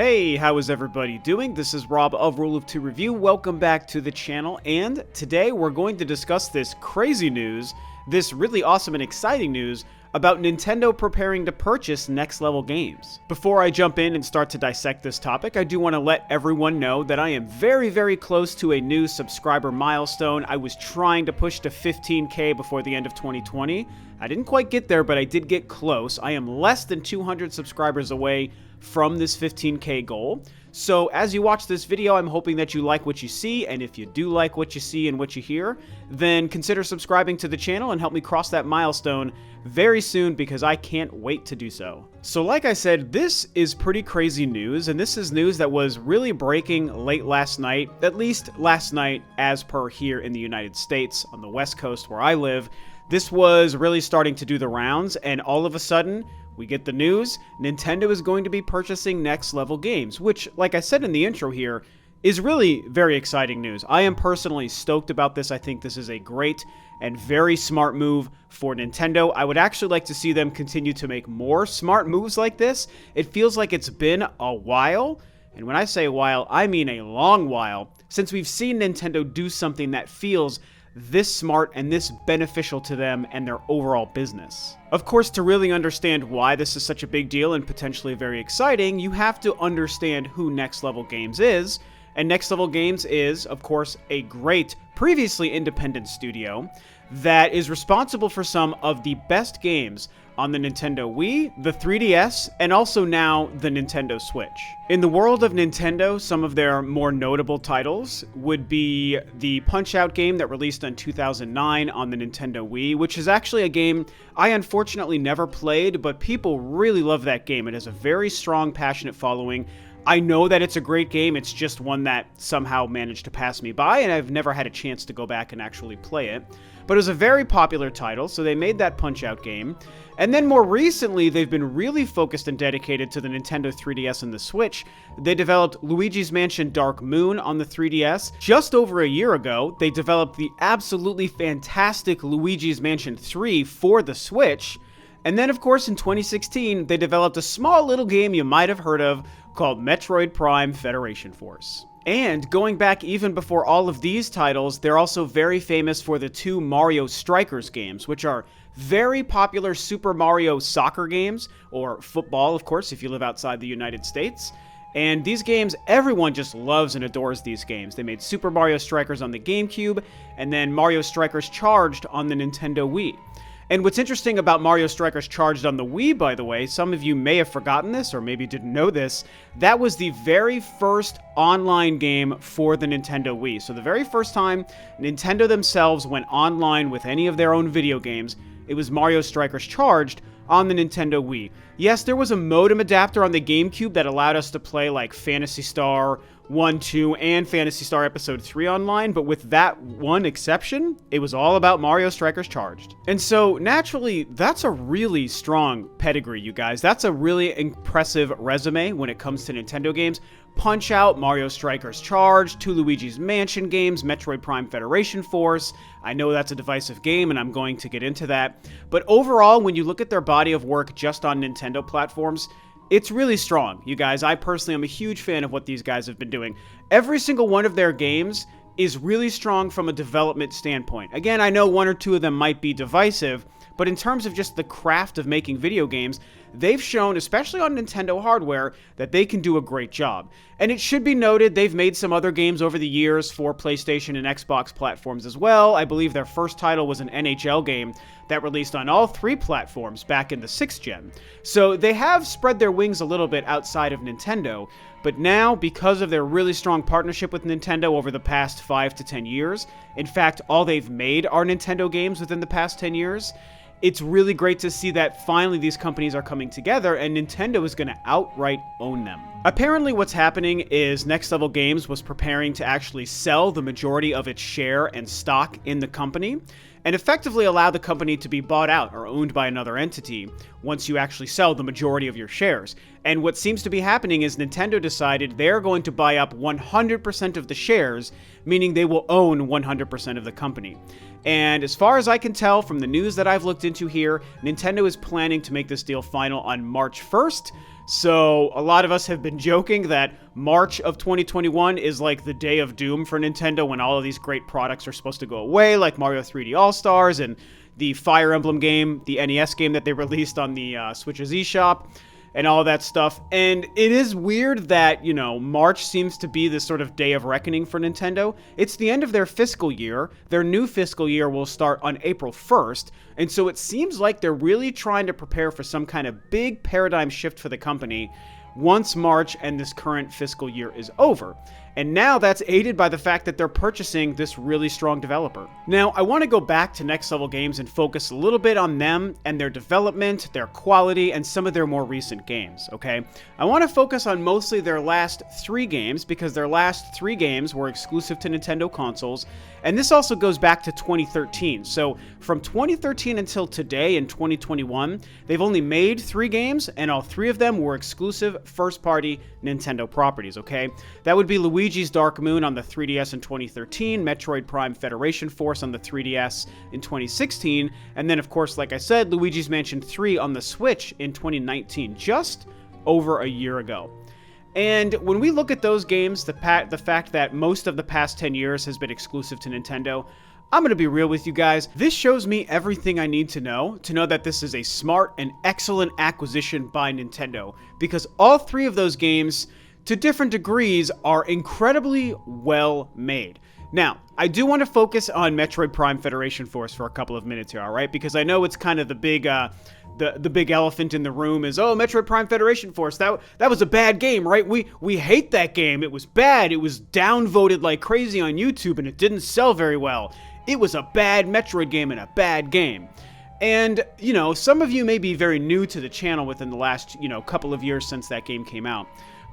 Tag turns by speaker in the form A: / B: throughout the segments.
A: Hey, how is everybody doing? This is Rob of Rule of Two Review. Welcome back to the channel, and today we're going to discuss this crazy news, this really awesome and exciting news about Nintendo preparing to purchase Next Level Games. Before I jump in and start to dissect this topic, I do want to let everyone know that I am very close to a new subscriber milestone. I was trying to push to 15K before the end of 2020. I didn't quite get there, but I did get close. I am less than 200 subscribers away from this 15K goal. So as you watch this video, I'm hoping that you like what you see, and if you do like what you see and what you hear, then consider subscribing to the channel and help me cross that milestone very soon, because I can't wait to do so. So like I said, this is pretty crazy news, and this is news that was really breaking late last night, at least last night as per here in the United States on the West Coast where I live. This was really starting to do the rounds, and all of a sudden, we get the news, Nintendo is going to be purchasing Next Level Games, which, like I said in the intro here, is really very exciting news. I am personally stoked about this. I think this is a great and very smart move for Nintendo. I would actually like to see them continue to make more smart moves like this. It feels like it's been a while, and when I say a while, I mean a long while, since we've seen Nintendo do something that feels this smart and this beneficial to them and their overall business. Of course, to really understand why this is such a big deal and potentially very exciting, you have to understand who Next Level Games is. And Next Level Games is, of course, a great, previously independent studio that is responsible for some of the best games on the Nintendo Wii, the 3DS, and also now the Nintendo Switch. In the world of Nintendo, some of their more notable titles would be the Punch-Out game that released in 2009 on the Nintendo Wii, which is actually a game I unfortunately never played, but people really love that game. It has a very strong, passionate following. I know that it's a great game, it's just one that somehow managed to pass me by, and I've never had a chance to go back and actually play it. But it was a very popular title, so they made that Punch-Out game. And then more recently, they've been really focused and dedicated to the Nintendo 3DS and the Switch. They developed Luigi's Mansion Dark Moon on the 3DS. Just over a year ago, they developed the absolutely fantastic Luigi's Mansion 3 for the Switch. And then, of course, in 2016, they developed a small little game you might have heard of called Metroid Prime Federation Force. And going back even before all of these titles, they're also very famous for the two Mario Strikers games, which are very popular Super Mario soccer games, or football, of course, if you live outside the United States. And these games, everyone just loves and adores these games. They made Super Mario Strikers on the GameCube, and then Mario Strikers Charged on the Nintendo Wii. And what's interesting about Mario Strikers Charged on the Wii, by the way, some of you may have forgotten this or maybe didn't know this, that was the very first online game for the Nintendo Wii. So the very first time Nintendo themselves went online with any of their own video games, it was Mario Strikers Charged on the Nintendo Wii. Yes, there was a modem adapter on the GameCube that allowed us to play like Phantasy Star 1, 2, and Phantasy Star Episode 3 online, but with that one exception, it was all about Mario Strikers Charged. And so, naturally, that's a really strong pedigree, you guys. That's a really impressive resume when it comes to Nintendo games. Punch-Out, Mario Strikers Charged, two Luigi's Mansion games, Metroid Prime Federation Force. I know that's a divisive game, and I'm going to get into that. But overall, when you look at their body of work just on Nintendo platforms, it's really strong, you guys. I personally am a huge fan of what these guys have been doing. Every single one of their games is really strong from a development standpoint. Again, I know one or two of them might be divisive, but in terms of just the craft of making video games, they've shown, especially on Nintendo hardware, that they can do a great job. And it should be noted, they've made some other games over the years for PlayStation and Xbox platforms as well. I believe their first title was an NHL game that released on all three platforms back in the 6th gen. So they have spread their wings a little bit outside of Nintendo, but now, because of their really strong partnership with Nintendo over the past 5 to 10 years, in fact, all they've made are Nintendo games within the past 10 years, it's really great to see that finally these companies are coming together and Nintendo is going to outright own them. Apparently what's happening is Next Level Games was preparing to actually sell the majority of its share and stock in the company, and effectively allow the company to be bought out or owned by another entity once you actually sell the majority of your shares. And what seems to be happening is Nintendo decided they're going to buy up 100% of the shares, meaning they will own 100% of the company. And as far as I can tell from the news that I've looked into here, Nintendo is planning to make this deal final on March 1st. So a lot of us have been joking that March of 2021 is like the day of doom for Nintendo, when all of these great products are supposed to go away, like Mario 3D All-Stars and the Fire Emblem game, the NES game that they released on the Switch's eShop, and all that stuff. And it is weird that, you know, March seems to be this sort of day of reckoning for Nintendo. It's the end of their fiscal year. Their new fiscal year will start on April 1st. And so it seems like they're really trying to prepare for some kind of big paradigm shift for the company once March and this current fiscal year is over. And now that's aided by the fact that they're purchasing this really strong developer. Now, I want to go back to Next Level Games and focus a little bit on them and their development, their quality, and some of their more recent games, okay? I want to focus on mostly their last 3 games, because their last 3 games were exclusive to Nintendo consoles, and this also goes back to 2013. So from 2013 until today in 2021, they've only made 3 games, and all 3 of them were exclusive first-party Nintendo properties, okay? That would be Luigi's Dark Moon on the 3DS in 2013, Metroid Prime Federation Force on the 3DS in 2016, and then, of course, like I said, Luigi's Mansion 3 on the Switch in 2019, just over a year ago. And when we look at those games, the fact that most of the past 10 years has been exclusive to Nintendo, I'm going to be real with you guys. This shows me everything I need to know that this is a smart and excellent acquisition by Nintendo, because all 3 of those games, to different degrees, are incredibly well made. Now, I do want to focus on Metroid Prime Federation Force for a couple of minutes here, alright? Because I know it's kind of the big, the big elephant in the room is, oh, Metroid Prime Federation Force, that was a bad game, right? We hate that game. It was bad. It was downvoted like crazy on YouTube, and it didn't sell very well. It was a bad Metroid game and a bad game. And, you know, some of you may be very new to the channel within the last, couple of years since that game came out.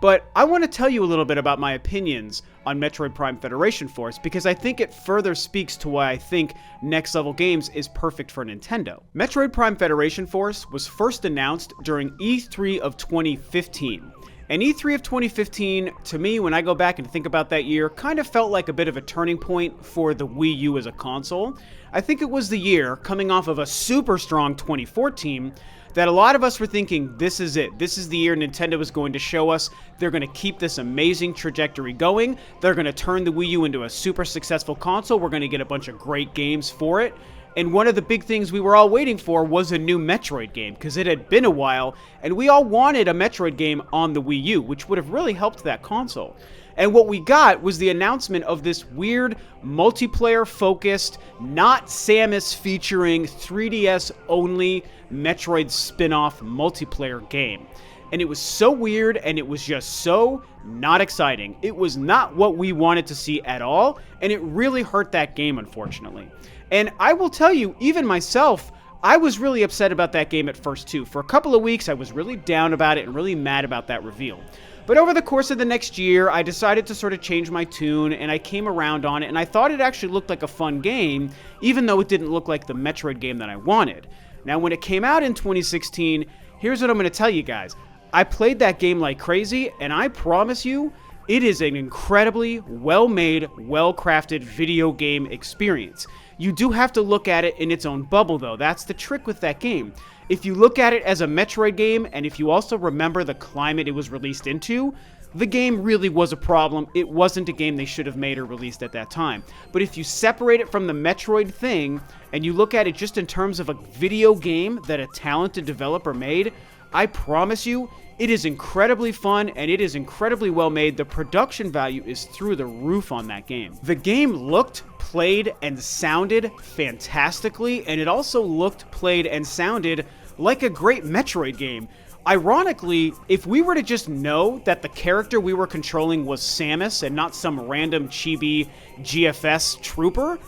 A: But I want to tell you a little bit about my opinions on Metroid Prime Federation Force, because I think it further speaks to why I think Next Level Games is perfect for Nintendo. Metroid Prime Federation Force was first announced during E3 of 2015. And E3 of 2015, to me, when I go back and think about that year, kind of felt like a bit of a turning point for the Wii U as a console. I think it was the year, coming off of a super strong 2014, that a lot of us were thinking, this is it. This is the year Nintendo is going to show us. They're going to keep this amazing trajectory going. They're going to turn the Wii U into a super successful console. We're going to get a bunch of great games for it. And one of the big things we were all waiting for was a new Metroid game, because it had been a while, and we all wanted a Metroid game on the Wii U, which would have really helped that console. And what we got was the announcement of this weird, multiplayer-focused, not Samus featuring 3DS-only Metroid spin-off multiplayer game. And it was so weird, and it was just so not exciting. It was not what we wanted to see at all, and it really hurt that game, unfortunately. And I will tell you, even myself, I was really upset about that game at first too. For a couple of weeks, I was really down about it and really mad about that reveal. But over the course of the next year, I decided to sort of change my tune, and I came around on it, and I thought it actually looked like a fun game, even though it didn't look like the Metroid game that I wanted. Now, when it came out in 2016, here's what I'm going to tell you guys. I played that game like crazy, and I promise you, it is an incredibly well-made, well-crafted video game experience. You do have to look at it in its own bubble, though. That's the trick with that game. If you look at it as a Metroid game, and if you also remember the climate it was released into, the game really was a problem. It wasn't a game they should have made or released at that time. But if you separate it from the Metroid thing, and you look at it just in terms of a video game that a talented developer made, I promise you, it is incredibly fun, and it is incredibly well made. The production value is through the roof on that game. The game looked, played, and sounded fantastically, and it also looked, played, and sounded like a great Metroid game. Ironically, if we were to just know that the character we were controlling was Samus and not some random chibi GFS trooper,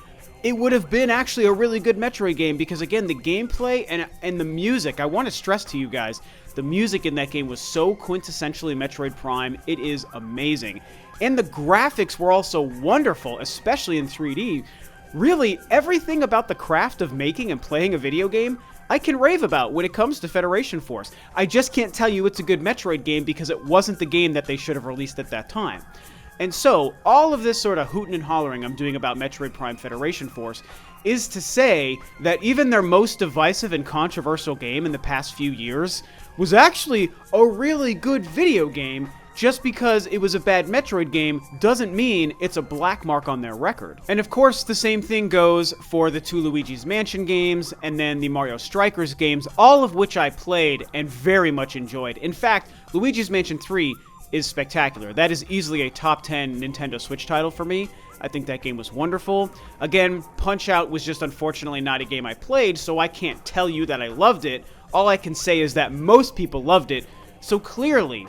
A: it would have been actually a really good Metroid game, because again, the gameplay and the music, I want to stress to you guys, the music in that game was so quintessentially Metroid Prime. It is amazing. And the graphics were also wonderful, especially in 3D. Really, everything about the craft of making and playing a video game, I can rave about when it comes to Federation Force. I just can't tell you it's a good Metroid game because it wasn't the game that they should have released at that time. And so, all of this sort of hooting and hollering I'm doing about Metroid Prime Federation Force is to say that even their most divisive and controversial game in the past few years was actually a really good video game. Just because it was a bad Metroid game doesn't mean it's a black mark on their record. And of course, the same thing goes for the two Luigi's Mansion games and then the Mario Strikers games, all of which I played and very much enjoyed. In fact, Luigi's Mansion 3 is spectacular. That is easily a top 10 Nintendo Switch title for me. I think that game was wonderful. Again, Punch-Out was just unfortunately not a game I played, so I can't tell you that I loved it. All I can say is that most people loved it, so clearly,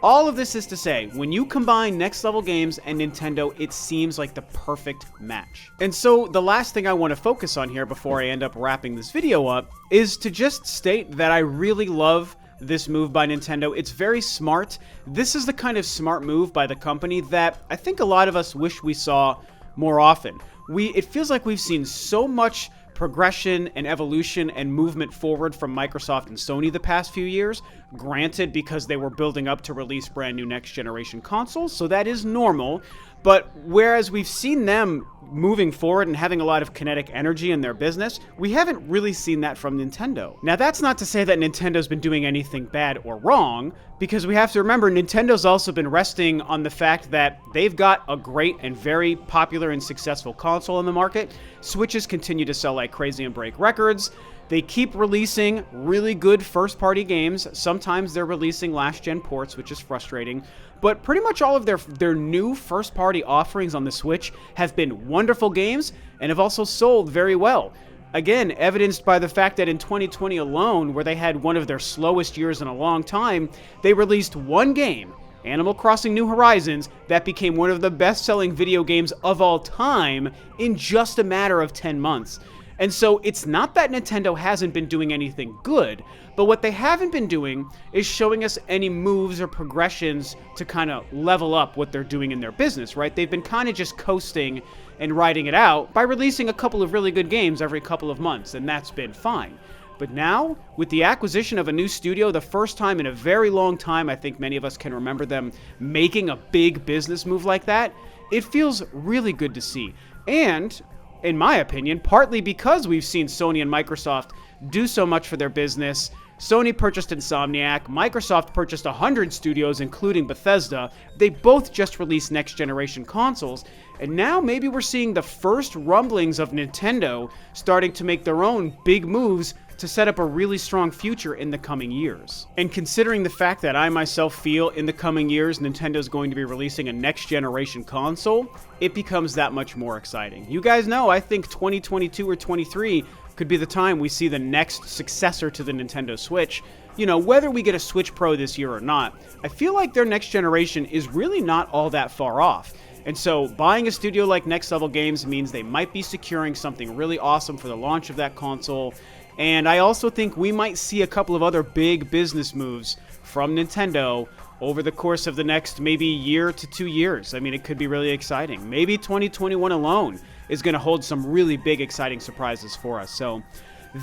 A: all of this is to say, when you combine Next Level Games and Nintendo, it seems like the perfect match. And so the last thing I want to focus on here before I end up wrapping this video up is to just state that I really love this move by Nintendo. It's very smart. This is the kind of smart move by the company that I think a lot of us wish we saw more often. It feels like we've seen so much progression and evolution and movement forward from Microsoft and Sony the past few years. Granted, because they were building up to release brand new next generation consoles, so that is normal. But whereas we've seen them moving forward and having a lot of kinetic energy in their business, we haven't really seen that from Nintendo. Now, that's not to say that Nintendo's been doing anything bad or wrong, because we have to remember Nintendo's also been resting on the fact that they've got a great and very popular and successful console in the market. Switches continue to sell like crazy and break records. They keep releasing really good first-party games. Sometimes they're releasing last-gen ports, which is frustrating. But pretty much all of their new first-party offerings on the Switch have been wonderful games and have also sold very well. Again, evidenced by the fact that in 2020 alone, where they had one of their slowest years in a long time, they released one game, Animal Crossing New Horizons, that became one of the best-selling video games of all time in just a matter of 10 months. And so it's not that Nintendo hasn't been doing anything good, but what they haven't been doing is showing us any moves or progressions to kind of level up what they're doing in their business, right? They've been kind of just coasting and riding it out by releasing a couple of really good games every couple of months, and that's been fine. But now, with the acquisition of a new studio, the first time in a very long time, I think many of us can remember them making a big business move like that, it feels really good to see. And in my opinion, partly because we've seen Sony and Microsoft do so much for their business. Sony purchased Insomniac, Microsoft purchased 100 studios, including Bethesda. They both just released next-generation consoles, and now maybe we're seeing the first rumblings of Nintendo starting to make their own big moves to set up a really strong future in the coming years. And considering the fact that I myself feel in the coming years Nintendo's going to be releasing a next-generation console, it becomes that much more exciting. You guys know, I think 2022 or 23 could be the time we see the next successor to the Nintendo Switch. You know, whether we get a Switch Pro this year or not, I feel like their next generation is really not all that far off. And so buying a studio like Next Level Games means they might be securing something really awesome for the launch of that console. And I also think we might see a couple of other big business moves from Nintendo over the course of the next maybe year to 2 years. I mean, it could be really exciting. Maybe 2021 alone is going to hold some really big, exciting surprises for us. So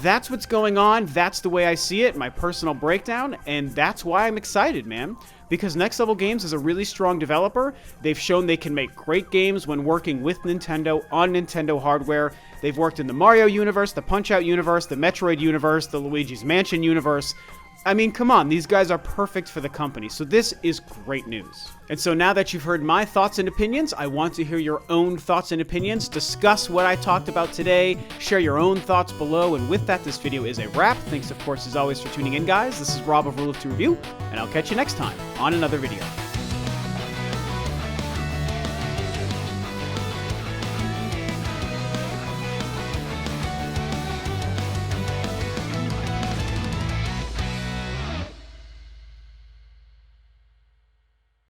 A: that's what's going on. That's the way I see it, my personal breakdown, and that's why I'm excited, man. Because Next Level Games is a really strong developer. They've shown they can make great games when working with Nintendo on Nintendo hardware. They've worked in the Mario universe, the Punch-Out universe, the Metroid universe, the Luigi's Mansion universe. I mean, come on, these guys are perfect for the company, so this is great news. And so now that you've heard my thoughts and opinions, I want to hear your own thoughts and opinions. Discuss what I talked about today, share your own thoughts below, and with that, this video is a wrap. Thanks, of course, as always, for tuning in, guys. This is Rob of Rule of Two Review, and I'll catch you next time on another video.